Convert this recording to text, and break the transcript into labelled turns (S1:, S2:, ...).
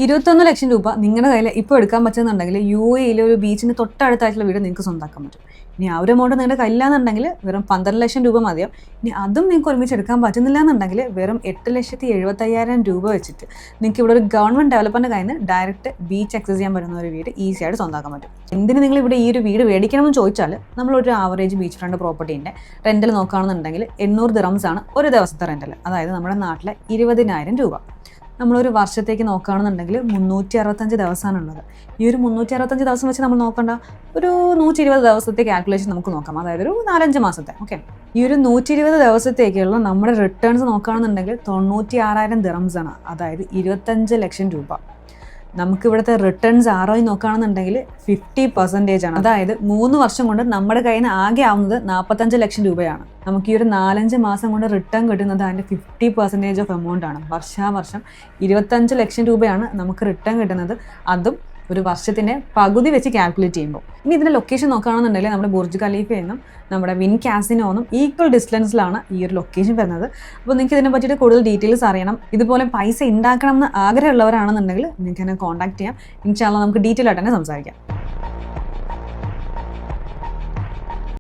S1: 21 ലക്ഷം രൂപ നിങ്ങളുടെ കയ്യിൽ ഇപ്പോൾ എടുക്കാൻ പറ്റുന്നുണ്ടെങ്കിൽ UAE ഒരു ബീച്ചിന് തൊട്ടടുത്തായിട്ടുള്ള വീട് നിങ്ങൾക്ക് സ്വന്തമാക്കാൻ പറ്റും. ഇനി ആ ഒരു എമൗണ്ട് നിങ്ങളുടെ കയ്യിലാണെന്നുണ്ടെങ്കിൽ വെറും 12 ലക്ഷം രൂപ മതിയാവും. ഇനി അതും നിങ്ങൾക്ക് ഒരുമിച്ച് എടുക്കാൻ പറ്റുന്നില്ല എന്നുണ്ടെങ്കിൽ വെറും 8,75,000 രൂപ വെച്ചിട്ട് നിങ്ങൾക്ക് ഇവിടെ ഒരു ഗവൺമെൻറ് ഡെവലപ്പറിൻ്റെ കയ്യിൽ നിന്ന് ഡയറക്റ്റ് ബീച്ച് ആക്സസ് ചെയ്യാൻ പറ്റുന്ന ഒരു വീട് ഈസി ആയിട്ട് സ്വന്തമാക്കാൻ പറ്റും. എന്തിന് നിങ്ങൾ ഇവിടെ ഈ ഒരു വീട് മേടിക്കണമെന്ന് ചോദിച്ചാൽ നമ്മളൊരു ആവറേജ് ബീച്ച് ഫ്രണ്ട് പ്രോപ്പർട്ടീൻ്റെ റെൻറ്റൽ നോക്കുകയാണെന്നുണ്ടെങ്കിൽ 800 ദിറംസാണ് ഒരു ദിവസത്തെ റെൻറ്റൽ. അതായത് നമ്മുടെ നാട്ടിലെ 20,000 രൂപ. നമ്മളൊരു വർഷത്തേക്ക് നോക്കുകയാണെന്നുണ്ടെങ്കിൽ 365 ദിവസമാണുള്ളത്. ഈ ഒരു 365 ദിവസം വെച്ച് നമ്മൾ നോക്കേണ്ട ഒരു 120 ദിവസത്തെ കാൽക്കുലേഷൻ നമുക്ക് നോക്കാം. അതായത് ഒരു 4-5 മാസത്തെ. ഓക്കെ, ഈ ഒരു 120 ദിവസത്തേക്കുള്ള നമ്മുടെ റിട്ടേൺസ് നോക്കുകയാണെന്നുണ്ടെങ്കിൽ 96,000 ദിറംസാണ്. അതായത് 25 ലക്ഷം രൂപ. നമുക്ക് ഇവിടുത്തെ റിട്ടേൺസ് ROI നോക്കുകയാണെന്നുണ്ടെങ്കിൽ 50% ആണ്. അതായത് 3 വർഷം കൊണ്ട് നമ്മുടെ കയ്യിൽ നിന്ന് ആകെ ആവുന്നത് 45 ലക്ഷം രൂപയാണ്. നമുക്ക് ഈ ഒരു 4-5 മാസം കൊണ്ട് റിട്ടേൺ കിട്ടുന്നത് അതിൻ്റെ 50% ഓഫ് എമൗണ്ട് ആണ്. വർഷാവർഷം 25 ലക്ഷം രൂപയാണ് നമുക്ക് റിട്ടേൺ കിട്ടുന്നത്. അതും ഒരു വർഷത്തിൻ്റെ പകുതി വെച്ച് കാൽക്കുലേറ്റ് ചെയ്യുമ്പോൾ. ഇനി ഇതിൻ്റെ ലൊക്കേഷൻ നോക്കുകയാണെന്നുണ്ടെങ്കിൽ നമ്മുടെ ബുർജ് ഖലീഫയിൽ നിന്നും നമ്മുടെ വിൻ കാസിനോന്നും ഈക്വൽ ഡിസ്റ്റൻസിലാണ് ഈ ഒരു ലൊക്കേഷൻ വരുന്നത്. അപ്പോൾ നിങ്ങൾക്ക് ഇതിനെ പറ്റിയിട്ട് കൂടുതൽ ഡീറ്റെയിൽസ് അറിയണം, ഇതുപോലെ പൈസ ഉണ്ടാക്കണം എന്ന് ആഗ്രഹമുള്ളവരാണെന്നുണ്ടെങ്കിൽ നിങ്ങൾക്ക് എന്നെ കോൺടാക്ട് ചെയ്യാം. ഇൻഷാ അല്ലാഹ് നമുക്ക് ഡീറ്റെയിൽ ആയിട്ട് തന്നെ സംസാരിക്കാം.